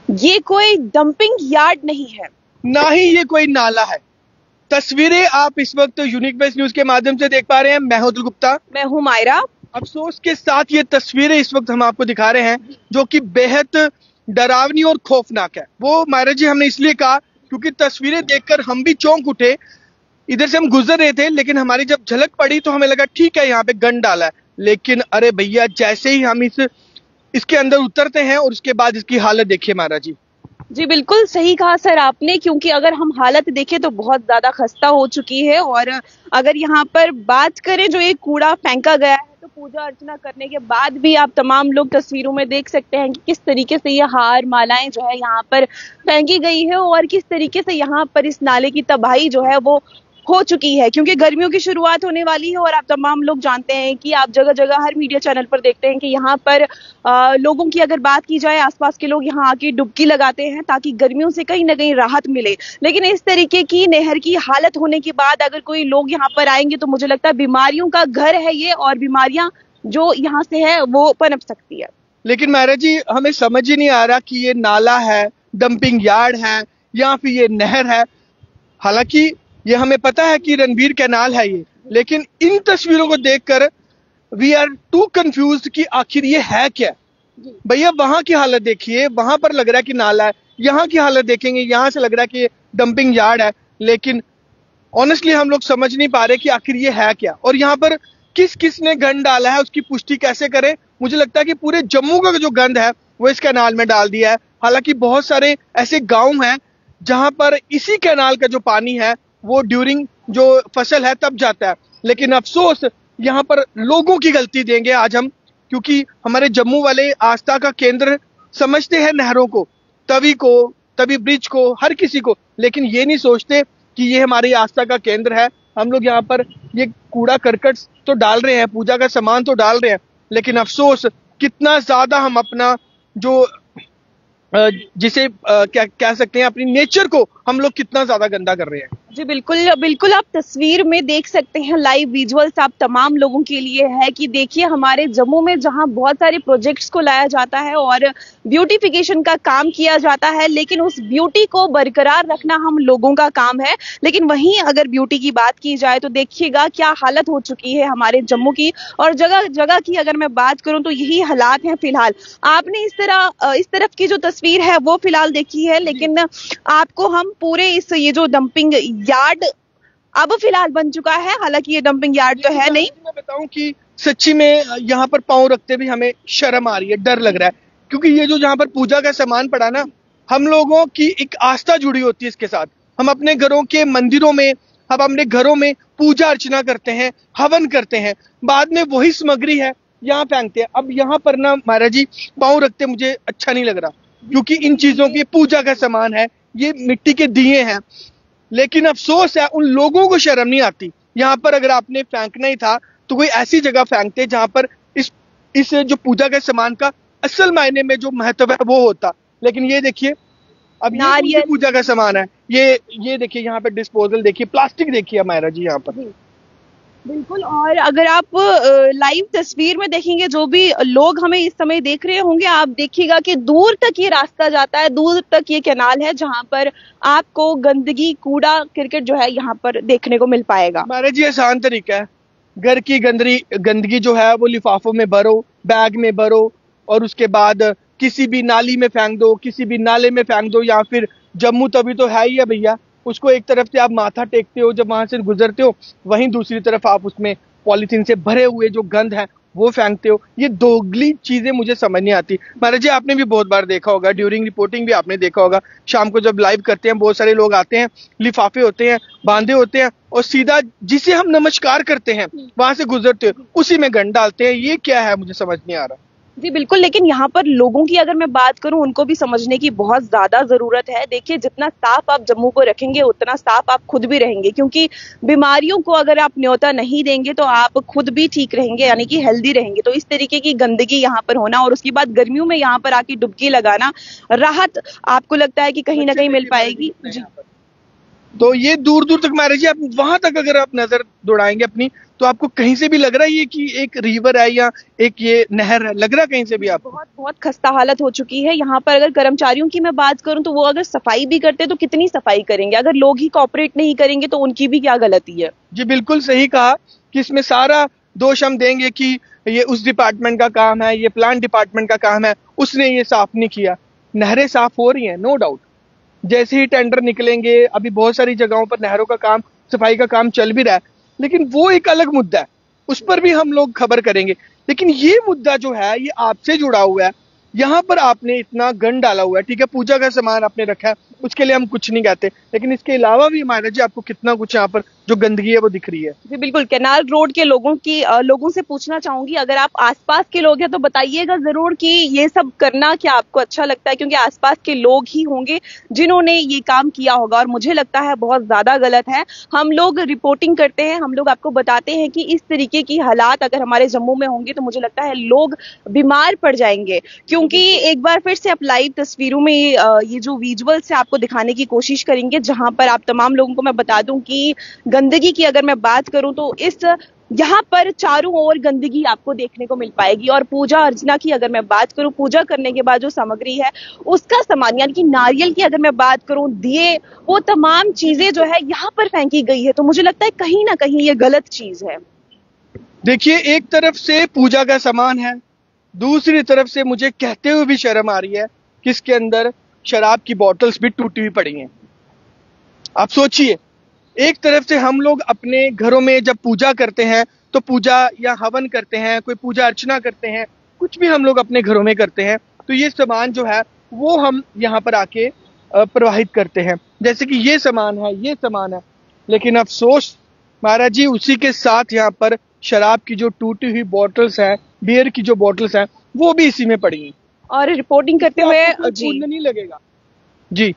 ये कोई dumping yard नहीं है, ना ही ये कोई नाला है। तस्वीरें आप इस वक्त यूनिक वेस्ट न्यूज के माध्यम से देख पा रहे हैं। मैं हूं अतुल गुप्ता, मैं हूँ मायरा। अफसोस के साथ ये तस्वीरें इस वक्त हम आपको दिखा रहे हैं जो कि बेहद डरावनी और खौफनाक है। वो मायरा जी हमने इसलिए कहा क्योंकि तस्वीरें देखकर हम भी चौंक उठे। इधर से हम गुजर रहे थे लेकिन हमारी जब झलक पड़ी तो हमें लगा ठीक है यहाँ पे गन डाला है, लेकिन अरे भैया जैसे ही हम इसके अंदर उतरते हैं और उसके बाद इसकी हालत देखिए मायरा जी। जी बिल्कुल सही कहा सर आपने, क्योंकि अगर हम हालत देखें तो बहुत ज्यादा खस्ता हो चुकी है। और अगर यहाँ पर बात करें जो ये कूड़ा फेंका गया है, तो पूजा अर्चना करने के बाद भी आप तमाम लोग तस्वीरों में देख सकते हैं कि किस तरीके से ये हार मालाएं जो है यहाँ पर फेंकी गई है और किस तरीके से यहाँ पर इस नाले की तबाही जो है वो हो चुकी है। क्योंकि गर्मियों की शुरुआत होने वाली है और आप तमाम लोग जानते हैं कि आप जगह जगह हर मीडिया चैनल पर देखते हैं कि यहाँ पर लोगों की अगर बात की जाए, आसपास के लोग यहाँ आके डुबकी लगाते हैं ताकि गर्मियों से कहीं ना कहीं राहत मिले। लेकिन इस तरीके की नहर की हालत होने के बाद अगर कोई लोग यहाँ पर आएंगे तो मुझे लगता है बीमारियों का घर है ये, और बीमारियां जो यहाँ से है वो पनप सकती है। लेकिन मायरा जी हमें समझ ही नहीं आ रहा कि ये नाला है, डंपिंग यार्ड है या फिर ये नहर है। हालांकि ये हमें पता है कि रणवीर कैनाल है ये, लेकिन इन तस्वीरों को देखकर वी आर टू कंफ्यूज्ड कि आखिर ये है क्या। भैया वहां की हालत देखिए, वहां पर लग रहा है कि नाला है, यहाँ की हालत देखेंगे यहाँ से लग रहा है कि ये डंपिंग यार्ड है। लेकिन ऑनेस्टली हम लोग समझ नहीं पा रहे कि आखिर ये है क्या और यहाँ पर किस किस ने गंद डाला है उसकी पुष्टि कैसे करें। मुझे लगता है कि पूरे जम्मू का जो गंद है वो इस कैनाल में डाल दिया है। हालांकि बहुत सारे ऐसे गांव हैं जहां पर इसी कैनाल का जो पानी है वो ड्यूरिंग जो फसल है तब जाता है, लेकिन अफसोस यहाँ पर लोगों की गलती देंगे आज हम, क्योंकि हमारे जम्मू वाले आस्था का केंद्र समझते हैं नहरों को, तवी ब्रिज को, हर किसी को, लेकिन ये नहीं सोचते कि ये हमारी आस्था का केंद्र है। हम लोग यहाँ पर ये कूड़ा करकट तो डाल रहे हैं, पूजा का सामान तो डाल रहे हैं, लेकिन अफसोस कितना ज्यादा हम अपना जो जिसे क्या कह सकते हैं अपनी नेचर को हम लोग कितना ज्यादा गंदा कर रहे हैं। जी बिल्कुल बिल्कुल, आप तस्वीर में देख सकते हैं, लाइव विजुअल्स आप तमाम लोगों के लिए है कि देखिए हमारे जम्मू में जहां बहुत सारे प्रोजेक्ट्स को लाया जाता है और ब्यूटिफिकेशन का काम किया जाता है, लेकिन उस ब्यूटी को बरकरार रखना हम लोगों का काम है। लेकिन वहीं अगर ब्यूटी की बात की जाए तो देखिएगा क्या हालत हो चुकी है हमारे जम्मू की, और जगह जगह की अगर मैं बात करूं तो यही हालात हैं फिलहाल। आपने इस तरफ की जो तस्वीर है वो फिलहाल देखी है, लेकिन आपको हम पूरे ये जो डंपिंग यार्ड अब फिलहाल बन चुका है, हालांकि ये डंपिंग यार्ड तो है नहीं। मैं बताऊं कि सच्ची में यहाँ पर पांव रखते भी हमें शर्म आ रही है, डर लग रहा है, क्योंकि ये जो जहाँ पर पूजा का सामान पड़ा ना, हम लोगों की एक आस्था जुड़ी होती है इसके साथ। हम अपने घरों के मंदिरों में, हम अपने घरों में पूजा अर्चना करते हैं, हवन करते हैं, बाद में वही सामग्री है यहाँ फेंकते हैं। अब यहाँ पर ना महाराज जी पांव रखते मुझे अच्छा नहीं लग रहा, क्योंकि इन चीजों की पूजा का सामान है, ये मिट्टी के दिए हैं, लेकिन अफसोस है उन लोगों को शर्म नहीं आती। यहाँ पर अगर आपने फेंकना ही था तो कोई ऐसी जगह फेंकते जहां पर इस जो पूजा के सामान का असल मायने में जो महत्व है वो होता। लेकिन ये देखिए अब ये पूजा का सामान है, ये देखिए यहाँ पे डिस्पोजल देखिए, प्लास्टिक देखिए मायरा जी यहाँ पर। बिल्कुल, और अगर आप लाइव तस्वीर में देखेंगे, जो भी लोग हमें इस समय देख रहे होंगे, आप देखिएगा कि दूर तक ये रास्ता जाता है, दूर तक ये कैनाल है जहां पर आपको गंदगी, कूड़ा करकट जो है यहाँ पर देखने को मिल पाएगा। हमारे जी आसान तरीका है, घर की गंदगी जो है वो लिफाफों में भरो, बैग में भरो और उसके बाद किसी भी नाली में फेंक दो, किसी भी नाले में फेंक दो, या फिर जम्मू तभी तो है ही है भैया, उसको एक तरफ से आप माथा टेकते हो जब वहां से गुजरते हो, वहीं दूसरी तरफ आप उसमें पॉलीथीन से भरे हुए जो गंद है वो फेंकते हो। ये दोगली चीजें मुझे समझ नहीं आती। महाराज जी आपने भी बहुत बार देखा होगा, ड्यूरिंग रिपोर्टिंग भी आपने देखा होगा, शाम को जब लाइव करते हैं बहुत सारे लोग आते हैं, लिफाफे होते हैं, बांधे होते हैं, और सीधा जिसे हम नमस्कार करते हैं वहां से गुजरते हो उसी में गंद डालते हैं। ये क्या है मुझे समझ नहीं आ रहा। जी बिल्कुल, लेकिन यहाँ पर लोगों की अगर मैं बात करूं, उनको भी समझने की बहुत ज्यादा जरूरत है। देखिए जितना साफ आप जम्मू को रखेंगे उतना साफ आप खुद भी रहेंगे, क्योंकि बीमारियों को अगर आप न्योता नहीं देंगे तो आप खुद भी ठीक रहेंगे, यानी कि हेल्दी रहेंगे। तो इस तरीके की गंदगी यहाँ पर होना और उसके बाद गर्मियों में यहाँ पर आके डुबकी लगाना, राहत आपको लगता है कि कहीं ना कहीं मिल पाएगी? जी तो ये दूर दूर तक महाराज जी, आप वहां तक अगर आप नजर दौड़ाएंगे अपनी, तो आपको कहीं से भी लग रहा है ये कि एक रिवर है या एक ये नहर है, लग रहा है कहीं से भी आपको? बहुत बहुत खस्ता हालत हो चुकी है यहाँ पर। अगर कर्मचारियों की मैं बात करूं तो वो अगर सफाई भी करते तो कितनी सफाई करेंगे, अगर लोग ही कॉपरेट नहीं करेंगे तो उनकी भी क्या गलती है। जी बिल्कुल सही कहा कि इसमें सारा दोष हम देंगे कि ये उस डिपार्टमेंट का काम है, ये प्लांट डिपार्टमेंट का काम है, उसने ये साफ नहीं किया। नहरें साफ हो रही हैं, नो डाउट। जैसे ही टेंडर निकलेंगे, अभी बहुत सारी जगहों पर नहरों का काम, सफाई का काम चल भी रहा है, लेकिन वो एक अलग मुद्दा है, उस पर भी हम लोग खबर करेंगे। लेकिन ये मुद्दा जो है ये आपसे जुड़ा हुआ है। यहाँ पर आपने इतना गंद डाला हुआ है, ठीक है, पूजा का सामान आपने रखा है, उसके लिए हम कुछ नहीं कहते, लेकिन इसके अलावा भी हमारा जी आपको कितना कुछ यहाँ पर जो गंदगी है वो दिख रही है। जी बिल्कुल। कैनाल रोड के लोगों से पूछना चाहूंगी, अगर आप आसपास के लोग हैं तो बताइएगा जरूर कि ये सब करना क्या आपको अच्छा लगता है, क्योंकि आसपास के लोग ही होंगे जिन्होंने ये काम किया होगा और मुझे लगता है बहुत ज्यादा गलत है। हम लोग रिपोर्टिंग करते हैं, हम लोग आपको बताते हैं कि इस तरीके की हालात अगर हमारे जम्मू में होंगे तो मुझे लगता है लोग बीमार पड़ जाएंगे। क्योंकि एक बार फिर से आप लाइव तस्वीरों में ये जो विजुअल्स है आपको दिखाने की कोशिश करेंगे, जहां पर आप तमाम लोगों को मैं बता दूं कि गंदगी की अगर मैं बात करूं तो इस यहाँ पर चारों ओर गंदगी आपको देखने को मिल पाएगी। और पूजा अर्चना की अगर मैं बात करूं, पूजा करने के बाद जो सामग्री है उसका सामान यानी कि नारियल की अगर मैं बात करूं, दिए, वो तमाम चीजें जो है यहाँ पर फेंकी गई है। तो मुझे लगता है कहीं ना कहीं ये गलत चीज है। देखिए, एक तरफ से पूजा का सामान है, दूसरी तरफ से मुझे कहते हुए भी शर्म आ रही है कि इसके अंदर शराब की बोतल्स भी टूटी हुई पड़ी हैं। आप सोचिए, एक तरफ से हम लोग अपने घरों में जब पूजा करते हैं तो पूजा या हवन करते हैं, कोई पूजा अर्चना करते हैं, कुछ भी हम लोग अपने घरों में करते हैं, तो ये सामान जो है वो हम यहाँ पर आके प्रवाहित करते हैं, जैसे कि ये सामान है, ये सामान है। लेकिन अफसोस महाराज जी, उसी के साथ यहाँ पर शराब की जो टूटी हुई बोतल्स हैं, बियर की जो बोतल्स हैं, वो भी इसी में पड़ी हैं। और रिपोर्टिंग करते हुए जी नहीं लगेगा जी।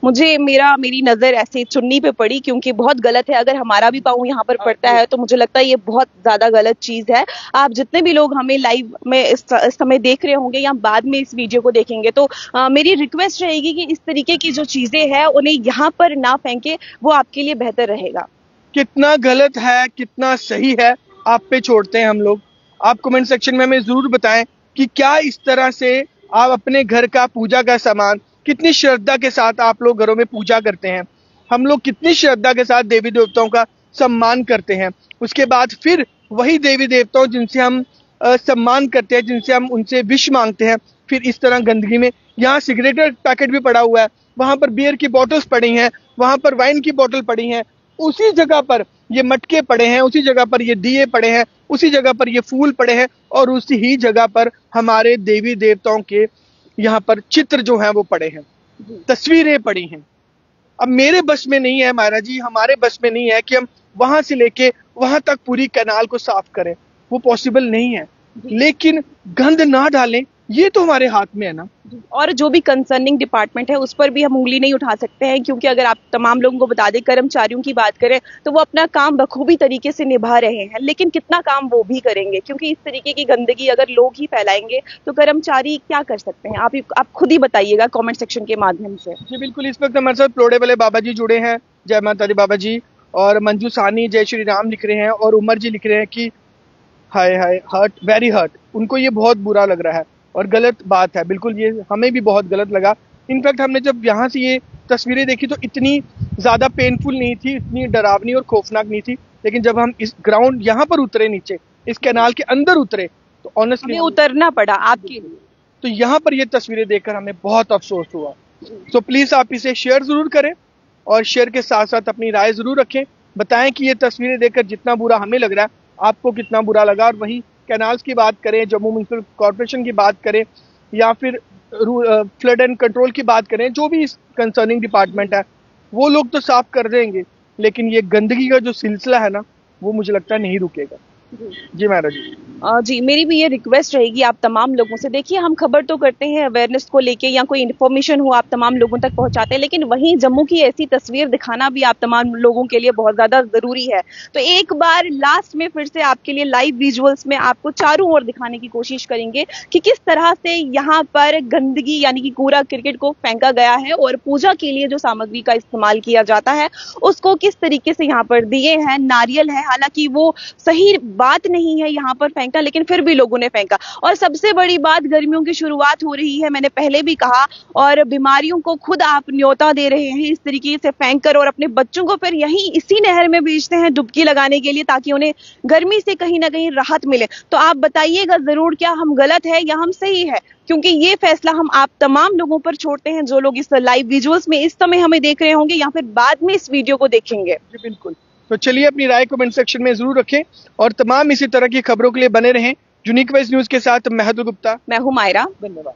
मुझे मेरी नजर ऐसे चुन्नी पे पड़ी, क्योंकि बहुत गलत है। अगर हमारा भी पाँव यहाँ पर पड़ता है तो मुझे लगता है ये बहुत ज्यादा गलत चीज है। आप जितने भी लोग हमें लाइव में इस समय देख रहे होंगे या बाद में इस वीडियो को देखेंगे, तो मेरी रिक्वेस्ट रहेगी कि इस तरीके की जो चीजें हैं उन्हें यहाँ पर ना फेंके, वो आपके लिए बेहतर रहेगा। कितना गलत है, कितना सही है, आप पे छोड़ते हैं हम लोग। आप कमेंट सेक्शन में हमें जरूर बताएं कि क्या इस तरह से आप अपने घर का पूजा का सामान, कितनी श्रद्धा के साथ आप लोग घरों में पूजा करते हैं। हम लोग कितनी श्रद्धा के साथ देवी देवताओं का सम्मान करते हैं, उसके बाद फिर वही देवी देवताओं जिनसे हम सम्मान करते हैं, जिनसे हम उनसे विश मांगते हैं, फिर इस तरह गंदगी में, यहाँ सिगरेट का पैकेट भी पड़ा हुआ है, वहां पर बियर की बोतल्स पड़ी हैं, वहां पर वाइन की बोतल पड़ी हैं, उसी जगह पर ये मटके पड़े हैं, उसी जगह पर ये दिए पड़े हैं, उसी जगह पर ये फूल पड़े हैं, और उसी ही जगह पर हमारे देवी देवताओं के यहाँ पर चित्र जो हैं वो पड़े हैं, तस्वीरें पड़ी हैं। अब मेरे बस में नहीं है महाराज जी, हमारे बस में नहीं है कि हम वहां से लेके वहां तक पूरी कैनाल को साफ करें, वो पॉसिबल नहीं है। लेकिन गंद ना डालें, ये तो हमारे हाथ में है ना। और जो भी कंसर्निंग डिपार्टमेंट है उस पर भी हम उंगली नहीं उठा सकते हैं, क्योंकि अगर आप तमाम लोगों को बता दें, कर्मचारियों की बात करें तो वो अपना काम बखूबी तरीके से निभा रहे हैं, लेकिन कितना काम वो भी करेंगे, क्योंकि इस तरीके की गंदगी अगर लोग ही फैलाएंगे तो कर्मचारी क्या कर सकते हैं। आप खुद ही बताइएगा कॉमेंट सेक्शन के माध्यम से। जी बिल्कुल, इस वक्त हमारे साथ प्लोड़े वाले बाबा जी जुड़े हैं, जय माता दी बाबा जी, और मंजू सानी जय श्री राम लिख रहे हैं, और उमर जी लिख रहे हैं कि हाय हाय, हर्ट, वेरी हर्ट। उनको ये बहुत बुरा लग रहा है और गलत बात है, बिल्कुल ये हमें भी बहुत गलत लगा। इनफैक्ट हमने जब यहाँ से ये तस्वीरें देखी तो इतनी ज्यादा पेनफुल नहीं थी, इतनी डरावनी और खौफनाक नहीं थी, लेकिन जब हम इस ग्राउंड यहाँ पर उतरे, नीचे इस कैनाल के अंदर उतरे, तो ऑनेस्टली उतरना पड़ा आपके लिए, तो यहाँ पर ये तस्वीरें देखकर हमें बहुत अफसोस हुआ। तो प्लीज आप इसे शेयर जरूर करें, और शेयर के साथ साथ अपनी राय जरूर रखें, बताएं कि ये तस्वीरें देखकर जितना बुरा हमें लग रहा है आपको कितना बुरा लगा। और वहीं कैनाल्स की बात करें, जम्मू म्युनिसिपल कॉर्पोरेशन की बात करें, या फिर फ्लड एंड कंट्रोल की बात करें, जो भी कंसर्निंग डिपार्टमेंट है वो लोग तो साफ कर देंगे, लेकिन ये गंदगी का जो सिलसिला है ना, वो मुझे लगता है नहीं रुकेगा। जी मायरा जी। जी, मेरी भी ये रिक्वेस्ट रहेगी आप तमाम लोगों से। देखिए, हम खबर तो करते हैं अवेयरनेस को लेके या कोई इन्फॉर्मेशन हो आप तमाम लोगों तक पहुंचाते हैं, लेकिन वहीं जम्मू की ऐसी तस्वीर दिखाना भी आप तमाम लोगों के लिए बहुत ज़्यादा ज़रूरी है। तो एक बार लास्ट में फिर से आपके लिए लाइव विजुअल्स में आपको चारों ओर दिखाने की कोशिश करेंगे कि किस तरह से यहाँ पर गंदगी यानी कि कूड़ा क्रिकेट को फेंका गया है और पूजा के लिए जो सामग्री का इस्तेमाल किया जाता है, उसको किस तरीके से यहाँ पर दिए हैं, नारियल है, हालांकि वो सही बात नहीं है यहाँ पर फेंकना, लेकिन फिर भी लोगों ने फेंका। और सबसे बड़ी बात, गर्मियों की शुरुआत हो रही है, मैंने पहले भी कहा, और बीमारियों को खुद आप न्योता दे रहे हैं इस तरीके से फेंक कर, और अपने बच्चों को फिर यहीं इसी नहर में भेजते हैं डुबकी लगाने के लिए ताकि उन्हें गर्मी से कहीं ना कहीं राहत मिले। तो आप बताइएगा जरूर, क्या हम गलत है या हम सही है? क्योंकि ये फैसला हम आप तमाम लोगों पर छोड़ते हैं, जो लोग इस लाइव विजुअल्स में इस समय हमें देख रहे होंगे या फिर बाद में इस वीडियो को देखेंगे। जी बिल्कुल। तो चलिए अपनी राय कमेंट सेक्शन में जरूर रखें और तमाम इसी तरह की खबरों के लिए बने रहें। यूनिक वाइज न्यूज के साथ मैं अतुल गुप्ता। मैं हूं मायरा। धन्यवाद।